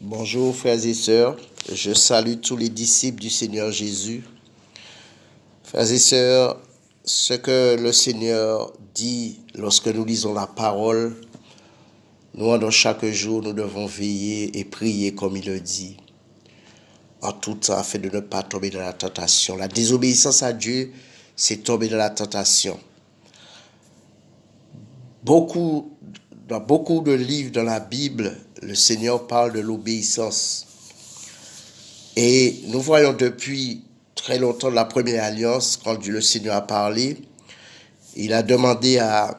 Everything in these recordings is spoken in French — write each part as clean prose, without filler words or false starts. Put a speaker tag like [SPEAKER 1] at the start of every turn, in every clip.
[SPEAKER 1] Bonjour frères et sœurs, je salue tous les disciples du Seigneur Jésus. Frères et sœurs, ce que le Seigneur dit lorsque nous lisons la parole, nous, dans chaque jour, nous devons veiller et prier comme il le dit, en tout temps, afin de ne pas tomber dans la tentation. La désobéissance à Dieu, c'est tomber dans la tentation. Dans beaucoup de livres dans la Bible, le Seigneur parle de l'obéissance. Et nous voyons depuis très longtemps la première alliance, quand le Seigneur a parlé, il a demandé à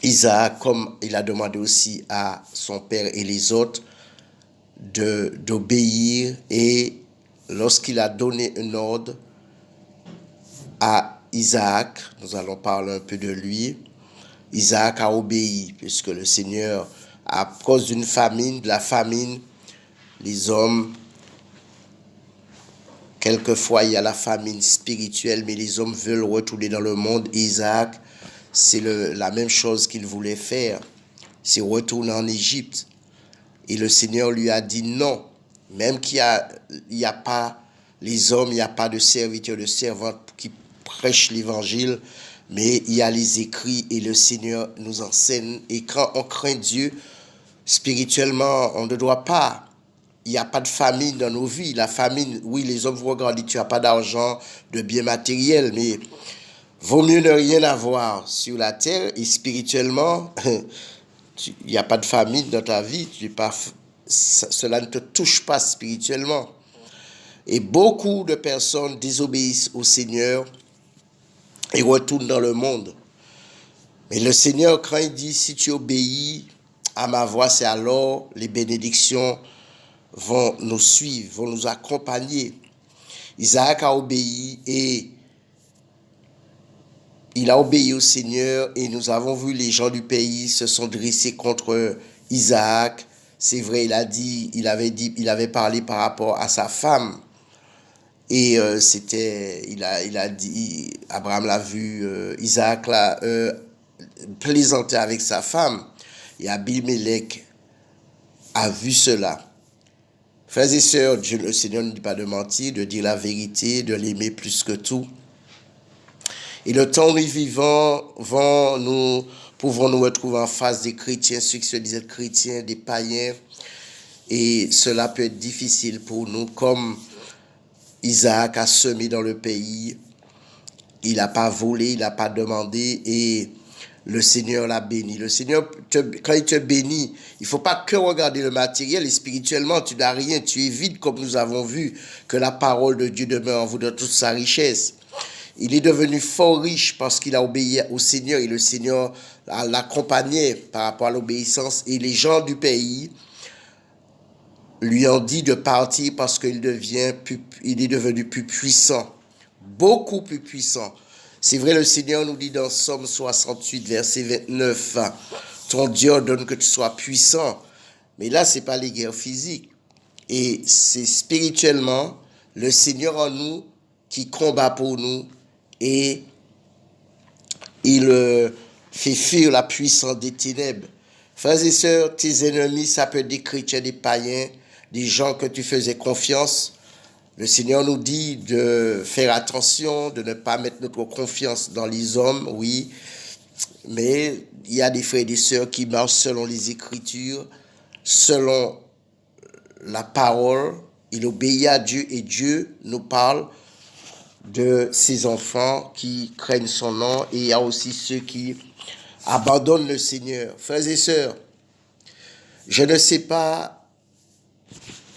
[SPEAKER 1] Isaac, comme il a demandé aussi à son père et les autres, d'obéir. Et lorsqu'il a donné un ordre à Isaac, nous allons parler un peu de lui, Isaac a obéi, puisque le Seigneur, à cause d'une famine, de la famine, les hommes, quelquefois il y a la famine spirituelle, mais les hommes veulent retourner dans le monde. Isaac, c'est la même chose qu'il voulait faire, c'est retourner en Égypte. Et le Seigneur lui a dit non, même qu'il n'y a pas les hommes, il n'y a pas de serviteurs, de servantes qui prêchent l'évangile, mais il y a les écrits et le Seigneur nous enseigne. Et quand on craint Dieu, spirituellement, on ne doit pas. Il n'y a pas de famine dans nos vies. La famine, oui, les hommes vous regardent, tu n'as pas d'argent, de biens matériels, mais vaut mieux ne rien avoir sur la terre et spirituellement, il n'y a pas de famine dans ta vie. Cela ne te touche pas spirituellement. Et beaucoup de personnes désobéissent au Seigneur et retournent dans le monde. Mais le Seigneur, quand il dit, si tu obéis à ma voix, c'est alors les bénédictions vont nous suivre, vont nous accompagner. Isaac a obéi et il a obéi au Seigneur et nous avons vu les gens du pays se sont dressés contre Isaac. C'est vrai, il avait parlé par rapport à sa femme. Et il a dit, Abraham l'a vu, Isaac l'a plaisanté avec sa femme. Et Abimelech a vu cela. Frères et sœurs, le Seigneur ne dit pas de mentir, de dire la vérité, de l'aimer plus que tout. Et le temps où nous vivons, nous pouvons nous retrouver en face des chrétiens, ceux qui se disent chrétiens, des païens. Et cela peut être difficile pour nous, comme Isaac a semé dans le pays. Il n'a pas volé, il n'a pas demandé et le Seigneur l'a béni. Le Seigneur, quand il te bénit, il ne faut pas que regarder le matériel et spirituellement, tu n'as rien, tu es vide comme nous avons vu que la parole de Dieu demeure en vous de toute sa richesse. Il est devenu fort riche parce qu'il a obéi au Seigneur et le Seigneur l'accompagnait par rapport à l'obéissance. Et les gens du pays lui ont dit de partir parce qu'il est devenu plus puissant, beaucoup plus puissant. C'est vrai, le Seigneur nous dit dans Somme 68, verset 29, ton Dieu ordonne que tu sois puissant. Mais là, ce n'est pas les guerres physiques. Et c'est spirituellement le Seigneur en nous qui combat pour nous et il fait fuir la puissance des ténèbres. Frères et sœurs, tes ennemis, ça peut être des chrétiens, des païens, des gens que tu faisais confiance. Le Seigneur nous dit de faire attention, de ne pas mettre notre confiance dans les hommes, oui. Mais il y a des frères et des sœurs qui marchent selon les Écritures, selon la parole. Il obéit à Dieu et Dieu nous parle de ses enfants qui craignent son nom. Et il y a aussi ceux qui abandonnent le Seigneur. Frères et sœurs, je ne sais pas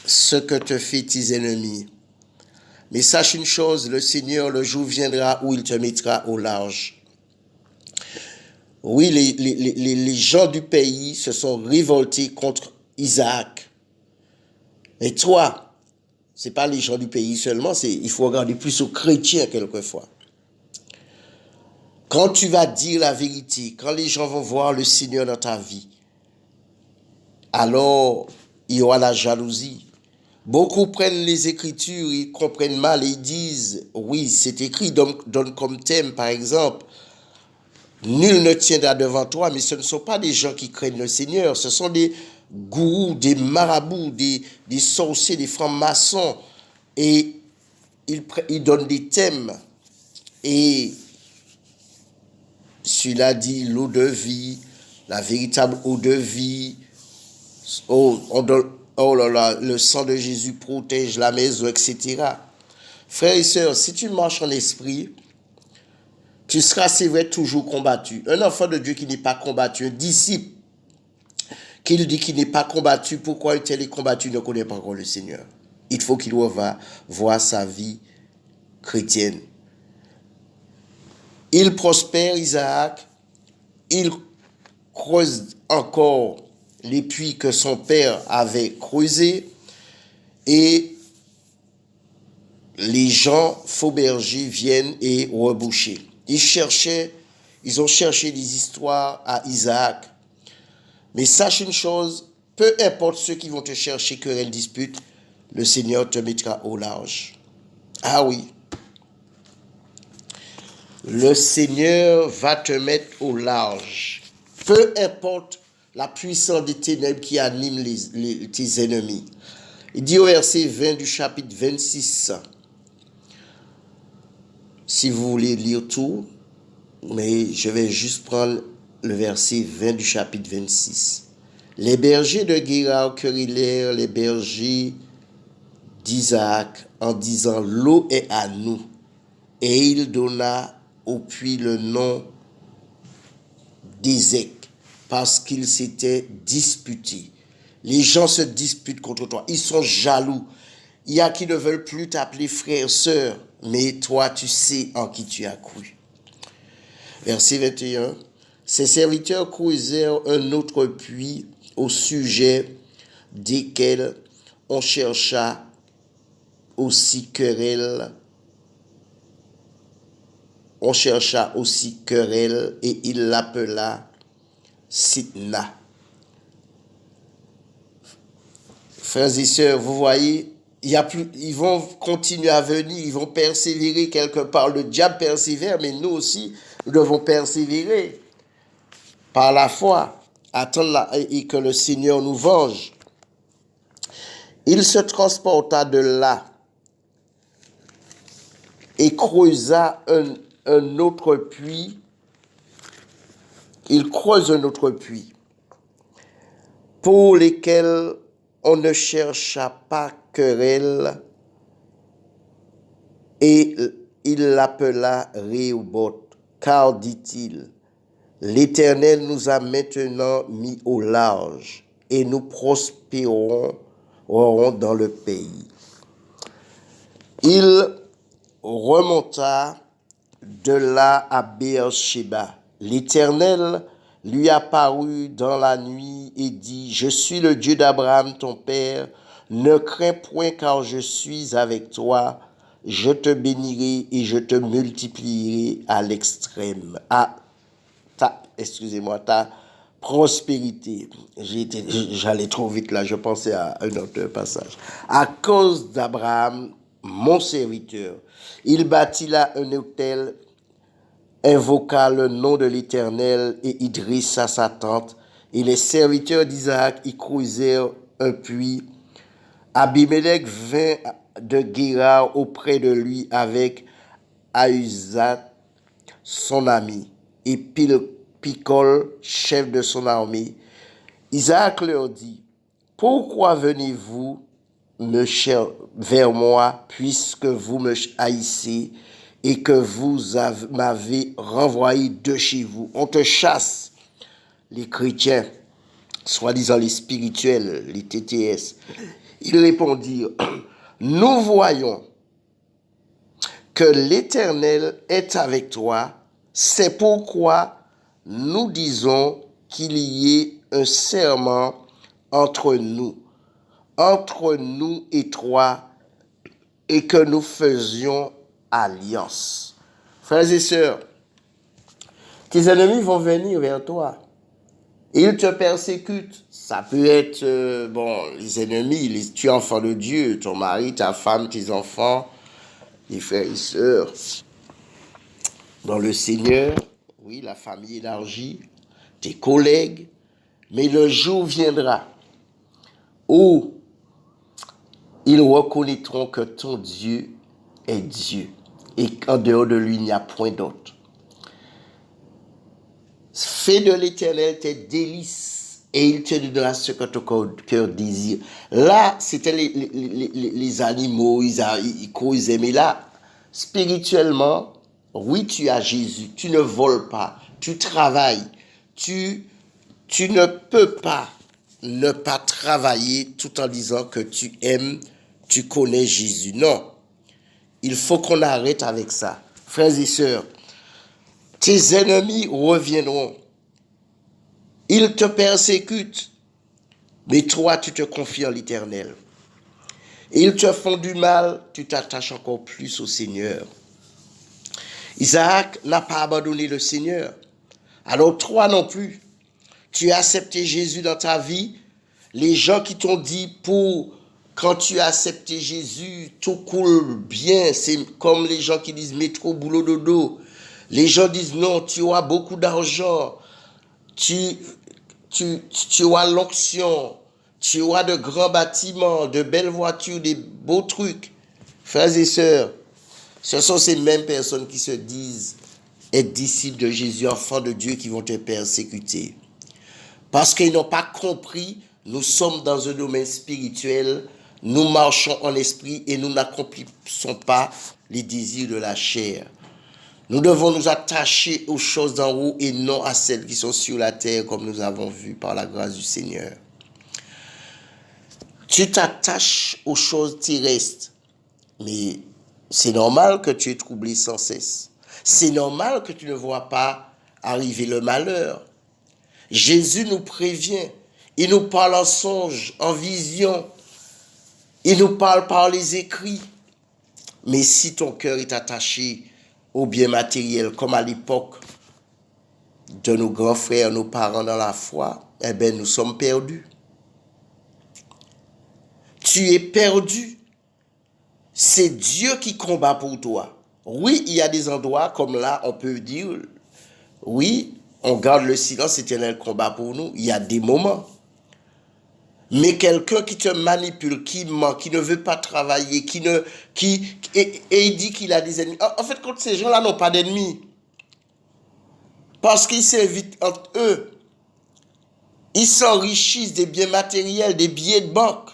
[SPEAKER 1] ce que te fait tes ennemis. Mais sache une chose, le Seigneur, le jour viendra où il te mettra au large. Oui, les gens du pays se sont révoltés contre Isaac. Et toi, ce n'est pas les gens du pays seulement, il faut regarder plus aux chrétiens quelquefois. Quand tu vas dire la vérité, quand les gens vont voir le Seigneur dans ta vie, alors il y aura la jalousie. Beaucoup prennent les Écritures, ils comprennent mal et ils disent, oui, c'est écrit, donne comme thème, par exemple, nul ne tiendra devant toi, mais ce ne sont pas des gens qui craignent le Seigneur, ce sont des gourous, des marabouts, des sorciers, des francs-maçons. Et il donne des thèmes. Et celui-là dit l'eau de vie, la véritable eau de vie. Oh là là, le sang de Jésus protège la maison, etc. Frères et sœurs, si tu marches en esprit, tu seras, c'est vrai, toujours combattu. Un enfant de Dieu qui n'est pas combattu, un disciple qui dit qu'il n'est pas combattu, pourquoi un tel est combattu, ne connaît pas encore le Seigneur. Il faut qu'il va voir sa vie chrétienne. Il prospère, Isaac, il creuse encore les puits que son père avait creusés, et les gens faux bergers viennent et reboucher. Ils ont cherché des histoires à Isaac. Mais sache une chose, peu importe ceux qui vont te chercher, querelle, dispute, le Seigneur te mettra au large. Ah oui. Le Seigneur va te mettre au large. Peu importe la puissance des ténèbres qui anime tes ennemis. Il dit au verset 20 du chapitre 26, si vous voulez lire tout, mais je vais juste prendre le verset 20 du chapitre 26. Les bergers de Guérard querellèrent les bergers d'Isaac en disant, l'eau est à nous. Et il donna au puits le nom d'Ézec, parce qu'ils s'étaient disputés. Les gens se disputent contre toi. Ils sont jaloux. Il y a qui ne veulent plus t'appeler frère, sœur, mais toi, tu sais en qui tu as cru. Verset 21. Ses serviteurs creusèrent un autre puits au sujet desquels on chercha aussi querelle. On chercha aussi querelle et il l'appela Sitna. Frères et sœurs, vous voyez, ils vont continuer à venir, ils vont persévérer quelque part. Le diable persévère, mais nous aussi, nous devons persévérer par la foi, attendre et que le Seigneur nous venge. Il se transporta de là et creusa un autre puits. Il creuse un autre puits pour lesquels on ne chercha pas querelle, et il l'appela Rehoboth, car, dit-il, l'Éternel nous a maintenant mis au large et nous prospérerons dans le pays. Il remonta de là à Beersheba. L'Éternel lui apparut dans la nuit et dit, je suis le Dieu d'Abraham ton père, ne crains point car je suis avec toi, je te bénirai et je te multiplierai à l'extrême, ta prospérité. J'allais trop vite là, je pensais à un autre passage. À cause d'Abraham, mon serviteur, il bâtit là un autel, invoqua le nom de l'Éternel et y dressa sa tente. Et les serviteurs d'Isaac y creusèrent un puits. Abimelech vint de Guérar auprès de lui avec Ahuzat, son ami, et Picol, chef de son armée. Isaac leur dit, pourquoi venez-vous vers moi, puisque vous me haïssez et que vous m'avez renvoyé de chez vous? On te chasse, les chrétiens, soi-disant les spirituels, les TTS. Ils répondirent, nous voyons que l'Éternel est avec toi, c'est pourquoi nous disons qu'il y ait un serment entre nous et toi, et que nous faisions alliance. Frères et sœurs, tes ennemis vont venir vers toi. Ils te persécutent. Ça peut être, les ennemis, tu es enfant de Dieu, ton mari, ta femme, tes enfants, les frères et sœurs. Dans le Seigneur, oui, la famille élargie, tes collègues. Mais le jour viendra où ils reconnaîtront que ton Dieu est Dieu et qu'en dehors de lui, il n'y a point d'autre. Fais de l'Éternel tes délices et il te donnera ce que ton cœur désire. Là, c'était les animaux, ils aimaient. Là, spirituellement, oui, tu as Jésus, tu ne voles pas, tu travailles, tu ne peux pas ne pas travailler tout en disant que tu aimes, tu connais Jésus. Non, il faut qu'on arrête avec ça. Frères et sœurs, tes ennemis reviendront. Ils te persécutent, mais toi, tu te confies en l'Éternel. Ils te font du mal, tu t'attaches encore plus au Seigneur. Isaac n'a pas abandonné le Seigneur. Alors toi non plus. Tu as accepté Jésus dans ta vie. Les gens qui t'ont dit quand tu as accepté Jésus, tout coule bien. C'est comme les gens qui disent métro, boulot, dodo. Les gens disent non, tu auras beaucoup d'argent. Tu auras l'onction. Tu auras de grands bâtiments, de belles voitures, des beaux trucs. Frères et sœurs, ce sont ces mêmes personnes qui se disent être disciples de Jésus, enfants de Dieu, qui vont te persécuter. Parce qu'ils n'ont pas compris, nous sommes dans un domaine spirituel, nous marchons en esprit et nous n'accomplissons pas les désirs de la chair. Nous devons nous attacher aux choses d'en haut et non à celles qui sont sur la terre, comme nous avons vu par la grâce du Seigneur. Tu t'attaches aux choses terrestres, mais c'est normal que tu es troublé sans cesse. C'est normal que tu ne vois pas arriver le malheur. Jésus nous prévient. Il nous parle en songe, en vision. Il nous parle par les écrits. Mais si ton cœur est attaché aux biens matériels, comme à l'époque de nos grands frères, nos parents dans la foi, eh bien, nous sommes perdus. Tu es perdu. C'est Dieu qui combat pour toi. Oui, il y a des endroits comme là, on peut dire, oui, on garde le silence, c'est un combat pour nous. Il y a des moments. Mais quelqu'un qui te manipule, qui ment, qui ne veut pas travailler, et il dit qu'il a des ennemis. En fait, quand ces gens-là n'ont pas d'ennemis, parce qu'ils s'invitent entre eux, ils s'enrichissent des biens matériels, des billets de banque.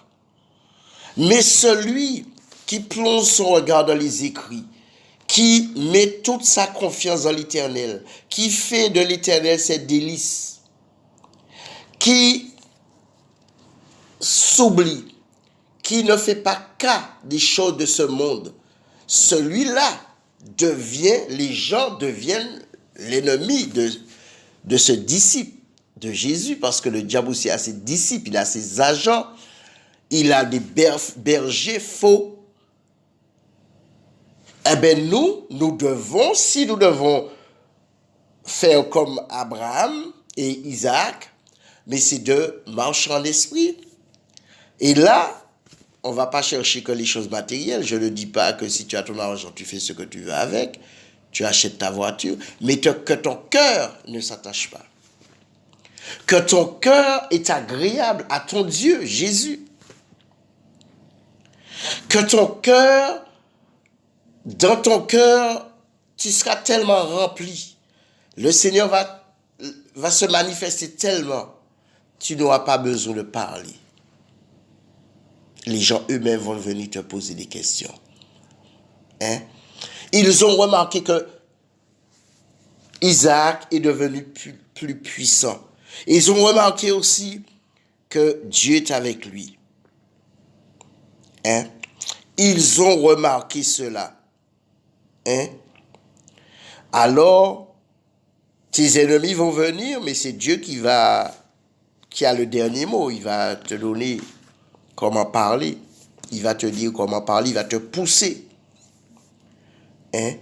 [SPEAKER 1] Mais celui qui plonge son regard dans les écrits, qui met toute sa confiance dans l'Éternel, qui fait de l'Éternel ses délices, qui s'oublie, qui ne fait pas cas des choses de ce monde, celui-là les gens deviennent l'ennemi de ce disciple de Jésus, parce que le diable aussi a ses disciples, il a ses agents, il a des bergers faux. Eh bien, nous devons faire comme Abraham et Isaac, mais c'est de marcher en esprit. Et là, on ne va pas chercher que les choses matérielles. Je ne dis pas que si tu as ton argent, tu fais ce que tu veux avec, tu achètes ta voiture, mais que ton cœur ne s'attache pas. Que ton cœur est agréable à ton Dieu, Jésus. Que dans ton cœur, tu seras tellement rempli. Le Seigneur va se manifester tellement. Tu n'auras pas besoin de parler. Les gens eux-mêmes vont venir te poser des questions. Hein? Ils ont remarqué que Isaac est devenu plus puissant. Ils ont remarqué aussi que Dieu est avec lui. Hein? Ils ont remarqué cela. Hein? Alors, tes ennemis vont venir, mais c'est Dieu qui a le dernier mot. Il va te donner comment parler. Il va te dire comment parler. Il va te pousser. Hein?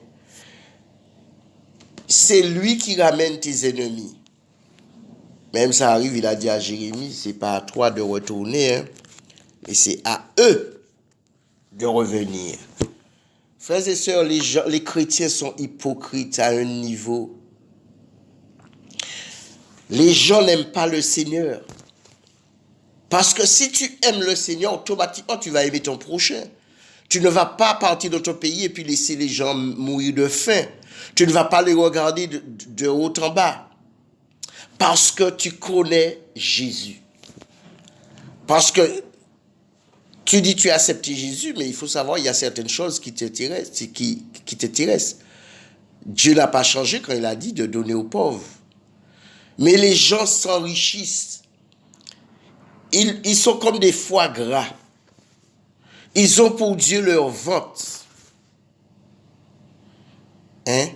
[SPEAKER 1] C'est lui qui ramène tes ennemis. Même ça arrive, il a dit à Jérémie, c'est pas à toi de retourner, hein, et c'est à eux de revenir. Frères et sœurs, les chrétiens sont hypocrites à un niveau. Les gens n'aiment pas le Seigneur Parce que si tu aimes le Seigneur, automatiquement, tu vas aimer ton prochain. Tu ne vas pas partir de ton pays et puis laisser les gens mourir de faim. Tu ne vas pas les regarder de haut en bas. Parce que tu connais Jésus. Parce que tu dis tu as accepté Jésus, mais il faut savoir, il y a certaines choses qui t'intéressent. Dieu n'a pas changé quand il a dit de donner aux pauvres. Mais les gens s'enrichissent. Ils sont comme des foie gras. Ils ont pour Dieu leur ventre. Hein?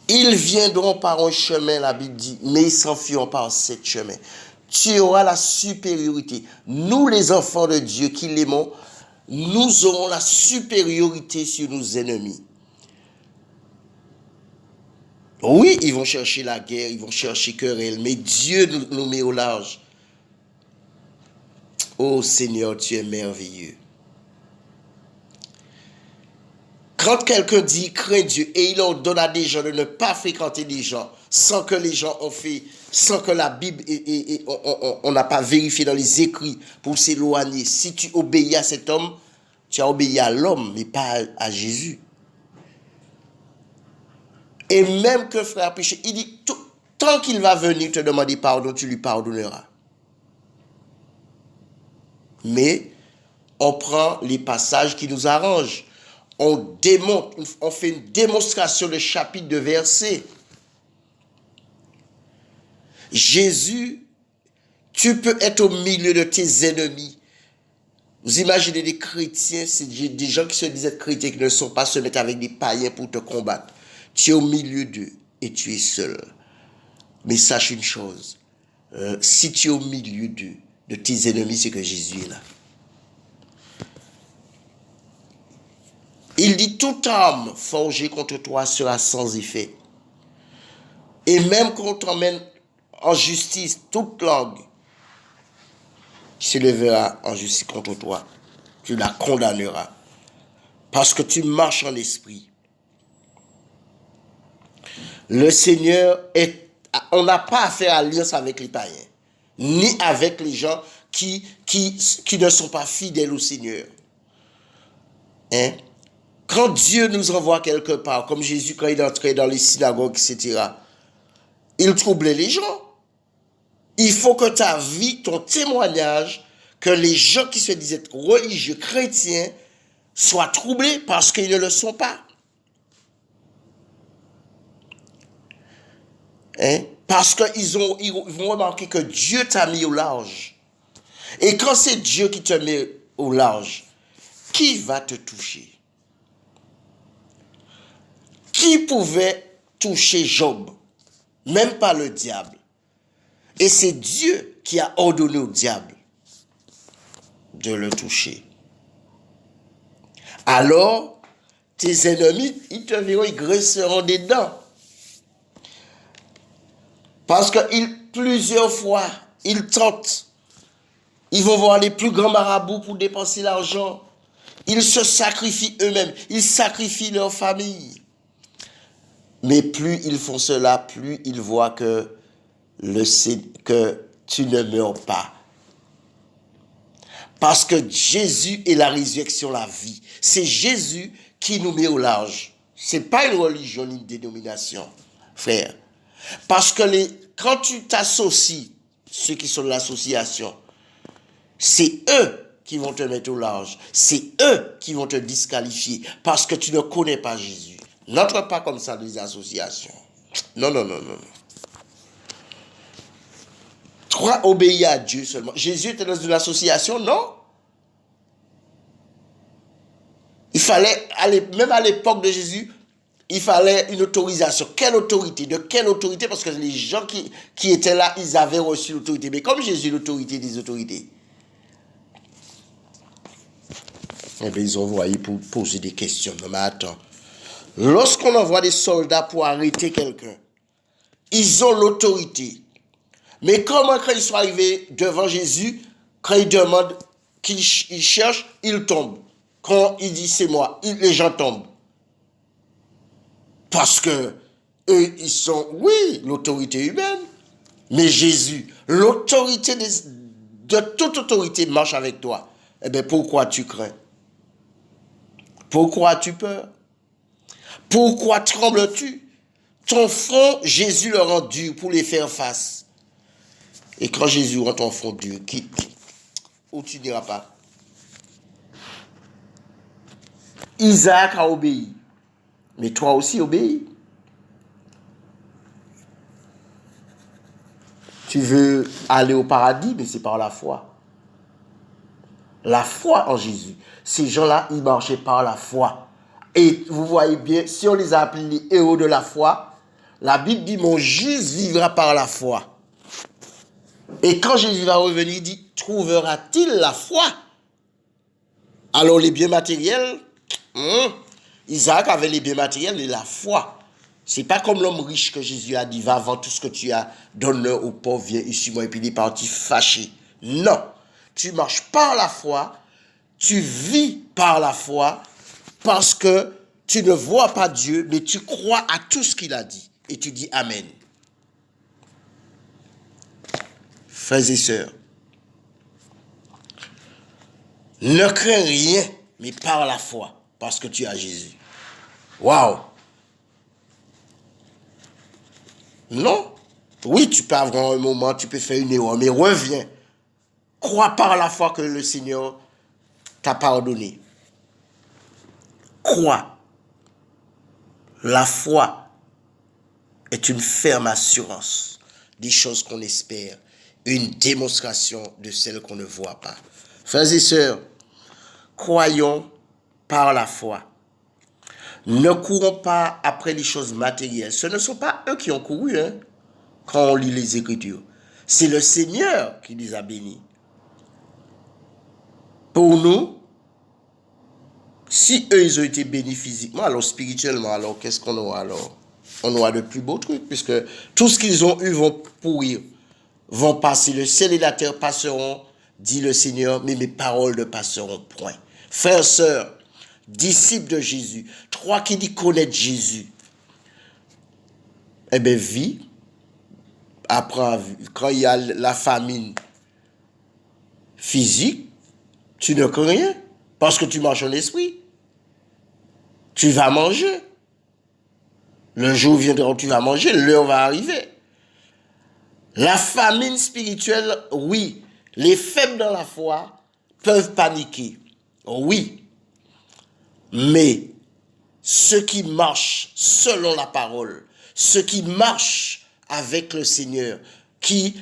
[SPEAKER 1] Ils viendront par un chemin, la Bible dit, mais ils s'enfuiront par sept chemins. Tu auras la supériorité. Nous, les enfants de Dieu qui l'aimons, nous aurons la supériorité sur nos ennemis. Oui, ils vont chercher la guerre, ils vont chercher querelle, mais Dieu nous met au large. Oh Seigneur, tu es merveilleux. Quand quelqu'un dit crains Dieu et il ordonne à des gens de ne pas fréquenter les gens sans que les gens ont fait, sans que la Bible on n'a pas vérifié dans les écrits pour s'éloigner. Si tu obéis à cet homme, tu as obéi à l'homme, mais pas à Jésus. Et même que frère péché, il dit, tant qu'il va venir te demander pardon, tu lui pardonneras. Mais on prend les passages qui nous arrangent. On fait une démonstration de chapitre de versets. Jésus, tu peux être au milieu de tes ennemis. Vous imaginez des chrétiens, c'est des gens qui se disent être chrétiens, qui ne sont pas, se mettent avec des païens pour te combattre. Tu es au milieu d'eux et tu es seul. Mais sache une chose, si tu es au milieu d'eux, de tes ennemis, c'est que Jésus est là. Il dit, toute arme forgée contre toi sera sans effet. Et même qu'on t'emmène en justice, toute langue se lèvera en justice contre toi. Tu la condamneras. Parce que tu marches en esprit. Le Seigneur on n'a pas à faire alliance avec les païens, ni avec les gens qui ne sont pas fidèles au Seigneur. Hein? Quand Dieu nous envoie quelque part, comme Jésus quand il entrait dans les synagogues, etc., il troublait les gens. Il faut que ta vie, ton témoignage, que les gens qui se disent être religieux, chrétiens, soient troublés parce qu'ils ne le sont pas. Hein? Parce qu'ils vont remarquer que Dieu t'a mis au large. Et quand c'est Dieu qui te met au large, qui va te toucher? Qui pouvait toucher Job? Même pas le diable. Et c'est Dieu qui a ordonné au diable de le toucher. Alors, tes ennemis, ils te verront, ils graisseront des dents. Parce que plusieurs fois, ils tentent. Ils vont voir les plus grands marabouts pour dépenser l'argent. Ils se sacrifient eux-mêmes. Ils sacrifient leur famille. Mais plus ils font cela, plus ils voient que tu ne meurs pas. Parce que Jésus est la résurrection, la vie. C'est Jésus qui nous met au large. Ce n'est pas une religion ni une dénomination, frère. Parce que quand tu t'associes, ceux qui sont de l'association, c'est eux qui vont te mettre au large. C'est eux qui vont te disqualifier parce que tu ne connais pas Jésus. N'entre pas comme ça dans les associations. Non, non, non, non. Toi, obéis à Dieu seulement. Jésus était dans une association, non? Il fallait, même à l'époque de Jésus, il fallait une autorisation. Quelle autorité? De quelle autorité? Parce que les gens qui étaient là, ils avaient reçu l'autorité. Mais comme Jésus, l'autorité des autorités, eh bien, ils ont envoyé pour poser des questions. Non, mais attends. Lorsqu'on envoie des soldats pour arrêter quelqu'un, ils ont l'autorité. Mais comment, quand ils sont arrivés devant Jésus, quand ils demandent, qu'ils cherchent, ils tombent. Quand il dit c'est moi, les gens tombent. Parce que eux, ils sont, oui, l'autorité humaine. Mais Jésus, l'autorité de toute autorité marche avec toi. Eh bien, pourquoi tu crains? Pourquoi as-tu peur? Pourquoi trembles-tu? Ton front, Jésus le rend dur pour les faire face. Et quand Jésus rend ton front dur, où tu n'iras pas? Isaac a obéi. Mais toi aussi obéis. Tu veux aller au paradis, mais c'est par la foi. La foi en Jésus. Ces gens-là, ils marchaient par la foi. Et vous voyez bien, si on les a appelés les héros de la foi, la Bible dit, mon juste vivra par la foi. Et quand Jésus va revenir, il dit, trouvera-t-il la foi? Alors les biens matériels, Isaac avait les biens matériels et la foi. C'est pas comme l'homme riche que Jésus a dit, va vendre tout ce que tu as, donne-le aux pauvres, viens ici, moi, et puis il est parti fâché. Non, tu marches par la foi, tu vis par la foi, parce que tu ne vois pas Dieu, mais tu crois à tout ce qu'il a dit. Et tu dis Amen. Frères et sœurs, ne crains rien, mais par la foi, parce que tu as Jésus. Waouh! Non. Oui, tu peux avoir un moment, tu peux faire une erreur, mais reviens. Crois par la foi que le Seigneur t'a pardonné. Crois. La foi est une ferme assurance des choses qu'on espère, une démonstration de celles qu'on ne voit pas. Frères et sœurs, croyons par la foi. Ne courons pas après les choses matérielles. Ce ne sont pas eux qui ont couru, quand on lit les Écritures. C'est le Seigneur qui les a bénis. Pour nous, si eux, ils ont été bénis physiquement, alors spirituellement, alors qu'est-ce qu'on aura alors? On aura de plus beaux trucs, puisque tout ce qu'ils ont eu vont pourrir, vont passer. Le ciel et la terre passeront, dit le Seigneur, mais mes paroles ne passeront point. Frères, sœurs, disciples de Jésus, toi qui dis connaître Jésus, eh bien, vis, apprends, quand il y a la famine physique, tu ne crains rien, parce que tu marches en esprit. Tu vas manger. Le jour viendra où tu vas manger, l'heure va arriver. La famine spirituelle, oui. Les faibles dans la foi peuvent paniquer. Oui. Mais ceux qui marchent selon la parole, ceux qui marchent avec le Seigneur, qui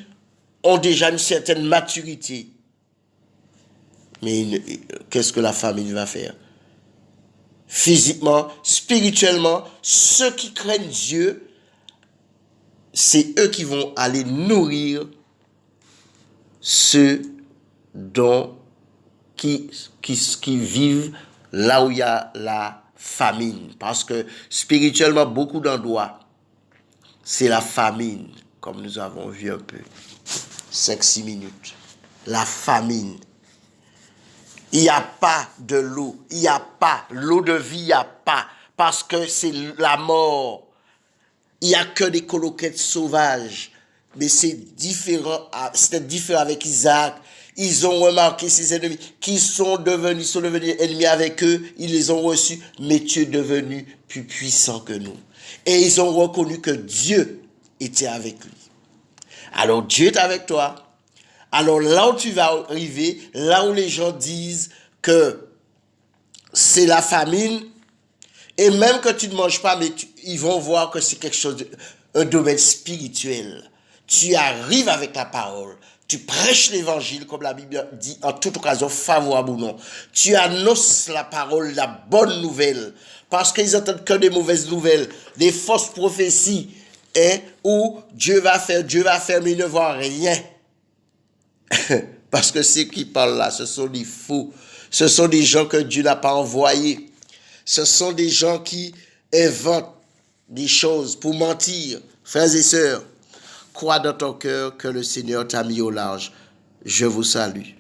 [SPEAKER 1] ont déjà une certaine maturité, mais qu'est-ce que la famine va faire? Physiquement, spirituellement, ceux qui craignent Dieu, c'est eux qui vont aller nourrir ceux qui vivent là où il y a la famine. Parce que spirituellement, beaucoup d'endroits, c'est la famine, comme nous avons vu un peu. 5-6 minutes. La famine. Il n'y a pas de l'eau. Il n'y a pas. L'eau de vie, il n'y a pas. Parce que c'est la mort. Il n'y a que des coloquettes sauvages. Mais c'est différent. C'était différent avec Isaac. Ils ont remarqué ses ennemis qui sont devenus ennemis avec eux. Ils les ont reçus. Mais tu es devenu plus puissant que nous. Et ils ont reconnu que Dieu était avec lui. Alors Dieu est avec toi. Alors là où tu vas arriver, là où les gens disent que c'est la famine, et même que tu ne manges pas, mais ils vont voir que c'est quelque chose, un domaine spirituel. Tu arrives avec la parole, tu prêches l'évangile, comme la Bible dit, en toute occasion, favorable ou non. Tu annonces la parole, la bonne nouvelle, parce qu'ils n'entendent que des mauvaises nouvelles, des fausses prophéties, où Dieu va faire, mais ils ne voient rien. Parce que ceux qui parlent là, ce sont des fous. Ce sont des gens que Dieu n'a pas envoyés. Ce sont des gens qui inventent des choses pour mentir. Frères et sœurs, crois dans ton cœur que le Seigneur t'a mis au large. Je vous salue.